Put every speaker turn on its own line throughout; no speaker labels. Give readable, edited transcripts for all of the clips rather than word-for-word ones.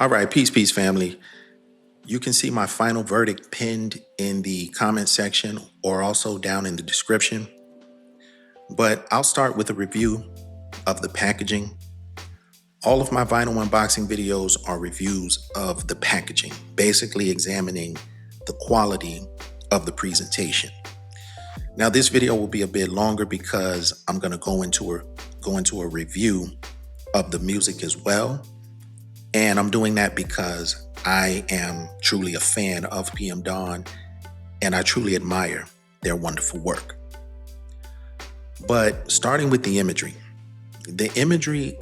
All right, peace, family. You can see my final verdict pinned in the comment section or also down in the description. But I'll start with a review of the packaging. All of my vinyl unboxing videos are reviews of the packaging, basically examining the quality of the presentation. Now, this video will be a bit longer because I'm going to go into a review of the music as well. And I'm doing that because I am truly a fan of PM Dawn and I truly admire their wonderful work. But starting with the imagery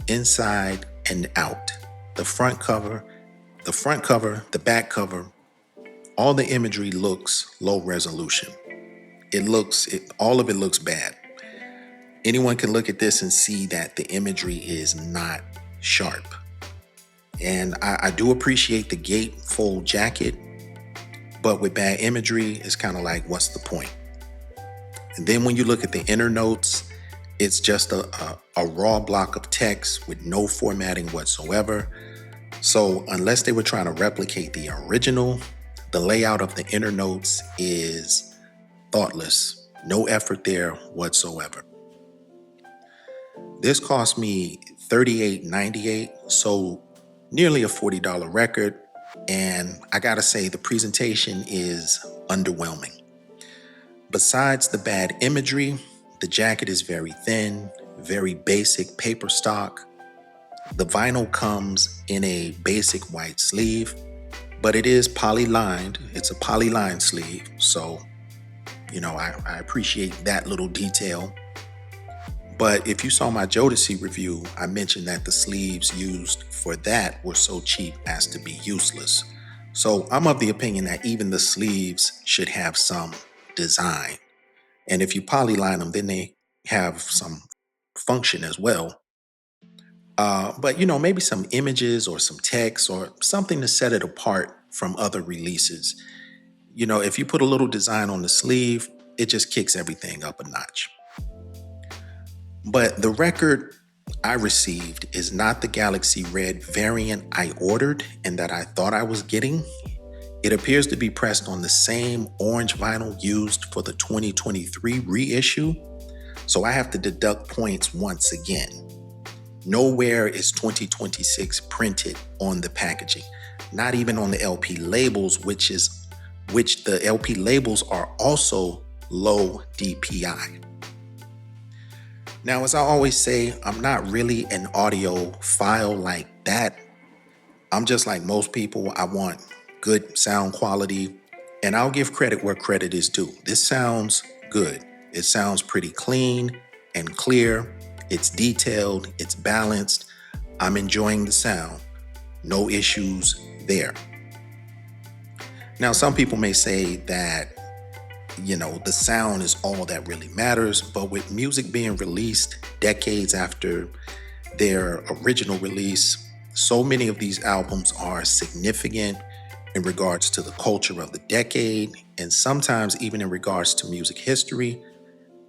inside and out, the front cover, the back cover, all the imagery looks low resolution. All of it looks bad. Anyone can look at this and see that the imagery is not sharp. And I do appreciate the gatefold jacket, but with bad imagery, it's kind of like, what's the point? And then when you look at the inner notes, it's just a raw block of text with no formatting whatsoever. So unless they were trying to replicate the original, the layout of the inner notes is thoughtless. No effort there whatsoever. This cost me $38.98, so nearly a $40 record, and I gotta say the presentation is underwhelming. Besides the bad imagery, the jacket is very thin, very basic paper stock. The vinyl comes in a basic white sleeve, but it is poly-lined. It's a poly-lined sleeve, so I appreciate that little detail. But if you saw my Jodeci review, I mentioned that the sleeves used for that were so cheap as to be useless. So I'm of the opinion that even the sleeves should have some design. And if you polyline them, then they have some function as well. But maybe some images or some text or something to set it apart from other releases. If you put a little design on the sleeve, it just kicks everything up a notch. But the record I received is not the Galaxy Red variant I ordered and that I thought I was getting. It appears to be pressed on the same orange vinyl used for the 2023 reissue, so I have to deduct points once again. Nowhere is 2026 printed on the packaging, not even on the LP labels, which the LP labels are also low DPI. Now, as I always say, I'm not really an audiophile like that. I'm just like most people. I want good sound quality, and I'll give credit where credit is due. This sounds good. It sounds pretty clean and clear. It's detailed. It's balanced. I'm enjoying the sound. No issues there. Now, some people may say that the sound is all that really matters, but with music being released decades after their original release, so many of these albums are significant in regards to the culture of the decade, and sometimes even in regards to music history,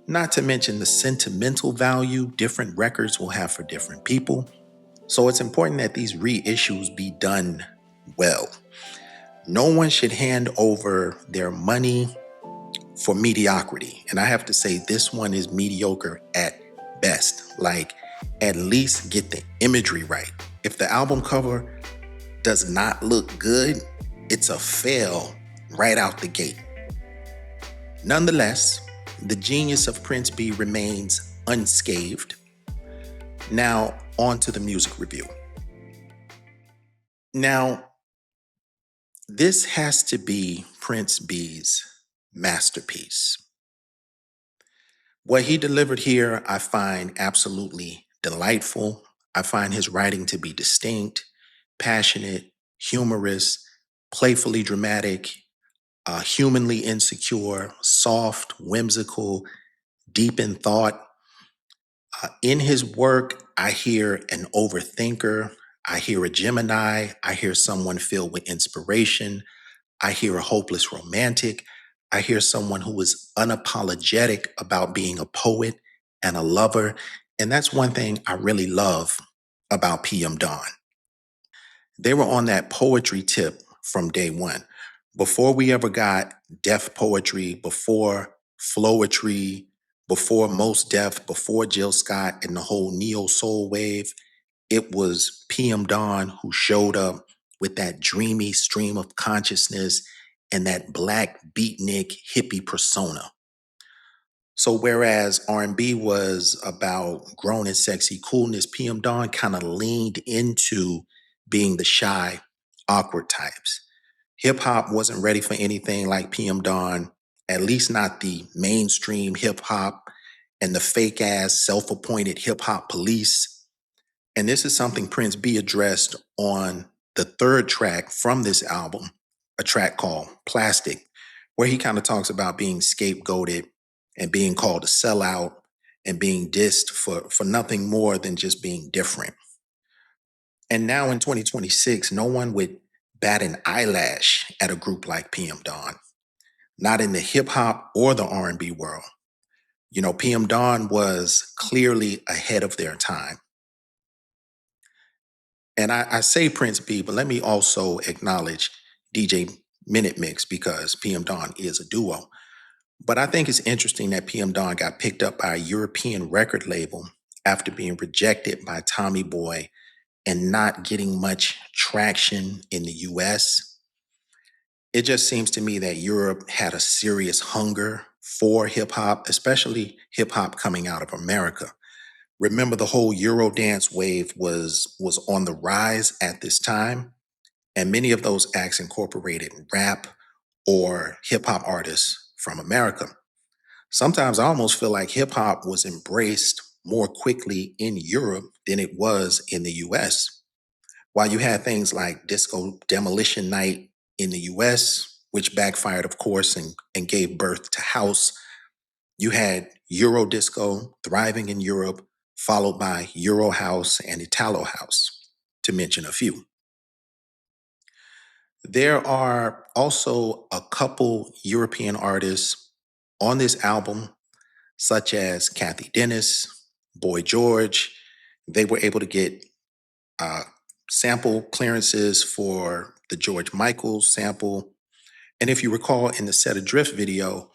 not to mention the sentimental value different records will have for different people. So it's important that these reissues be done well. No one should hand over their money for mediocrity. And I have to say, this one is mediocre at best. Like, at least get the imagery right. If the album cover does not look good, it's a fail right out the gate. Nonetheless, the genius of Prince B remains unscathed. Now, on to the music review. Now, this has to be Prince B's masterpiece. What he delivered here, I find absolutely delightful. I find his writing to be distinct, passionate, humorous, playfully dramatic, humanly insecure, soft, whimsical, deep in thought. In his work, I hear an overthinker. I hear a Gemini. I hear someone filled with inspiration. I hear a hopeless romantic. I hear someone who is unapologetic about being a poet and a lover. And that's one thing I really love about PM Dawn. They were on that poetry tip from day one. Before we ever got Def Poetry, before Flowetry, before Most Def, before Jill Scott and the whole neo soul wave, it was PM Dawn who showed up with that dreamy stream of consciousness and that black beatnik hippie persona. So whereas R&B was about grown and sexy coolness, PM Dawn kind of leaned into being the shy, awkward types. Hip hop wasn't ready for anything like PM Dawn, at least not the mainstream hip hop and the fake ass self-appointed hip hop police. And this is something Prince B addressed on the third track from this album, a track called Plastic, where he kind of talks about being scapegoated and being called a sellout and being dissed for nothing more than just being different. And now in 2026, no one would bat an eyelash at a group like PM Dawn, not in the hip hop or the R&B world. You know, PM Dawn was clearly ahead of their time. And I say Prince B, but let me also acknowledge DJ Minute Mix because PM Dawn is a duo. But I think it's interesting that PM Dawn got picked up by a European record label after being rejected by Tommy Boy and not getting much traction in the US. It just seems to me that Europe had a serious hunger for hip hop, especially hip hop coming out of America. Remember, the whole Eurodance wave was on the rise at this time, and many of those acts incorporated rap or hip hop artists from America. Sometimes I almost feel like hip hop was embraced more quickly in Europe than it was in the US. While you had things like Disco Demolition Night in the US, which backfired, of course, and gave birth to house, you had Euro disco thriving in Europe, followed by Euro house and Italo house, to mention a few. There are also a couple European artists on this album, such as Kathy Dennis, Boy George. They were able to get uh, sample clearances for the George Michael sample. And if you recall in the Set Adrift video,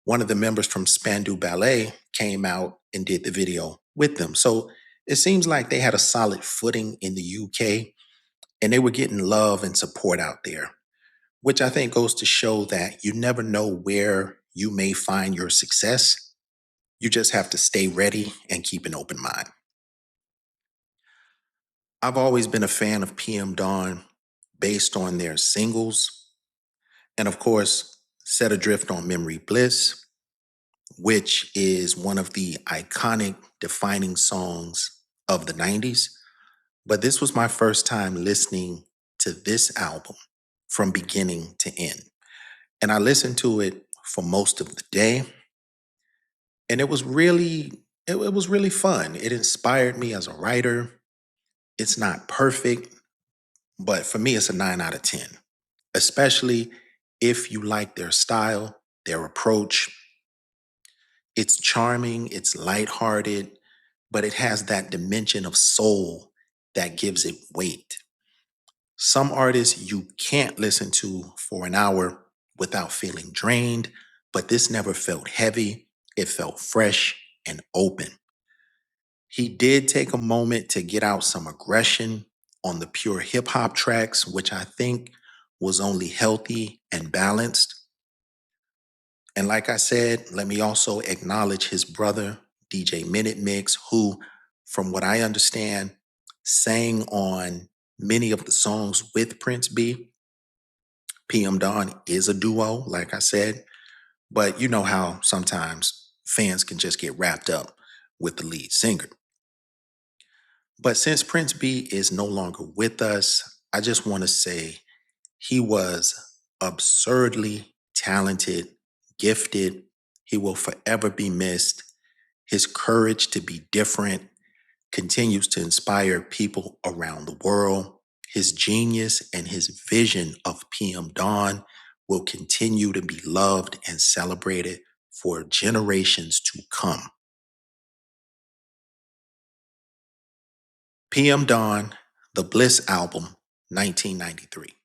one of the members from Spandau Ballet came out and did the video with them. So it seems like they had a solid footing in the UK and they were getting love and support out there, which I think goes to show that you never know where you may find your success. You just have to stay ready and keep an open mind. I've always been a fan of PM Dawn based on their singles. And of course, Set Adrift on Memory Bliss, which is one of the iconic defining songs of the 90s. But this was my first time listening to this album from beginning to end. And I listened to it for most of the day. And it was really fun. It inspired me as a writer. It's not perfect, but for me, it's a 9 out of 10, especially if you like their style, their approach. It's charming, it's lighthearted, but it has that dimension of soul that gives it weight. Some artists you can't listen to for an hour without feeling drained, but this never felt heavy. It felt fresh and open. He did take a moment to get out some aggression on the pure hip hop tracks, which I think was only healthy and balanced. And like I said, let me also acknowledge his brother, DJ Minute Mix, who, from what I understand, sang on many of the songs with Prince B. PM Dawn is a duo, like I said, but you know how sometimes fans can just get wrapped up with the lead singer. But since Prince B is no longer with us, I just want to say he was absurdly talented, gifted. He will forever be missed. His courage to be different continues to inspire people around the world. His genius and his vision of PM Dawn will continue to be loved and celebrated for generations to come. PM Dawn, the Bliss album, 1993.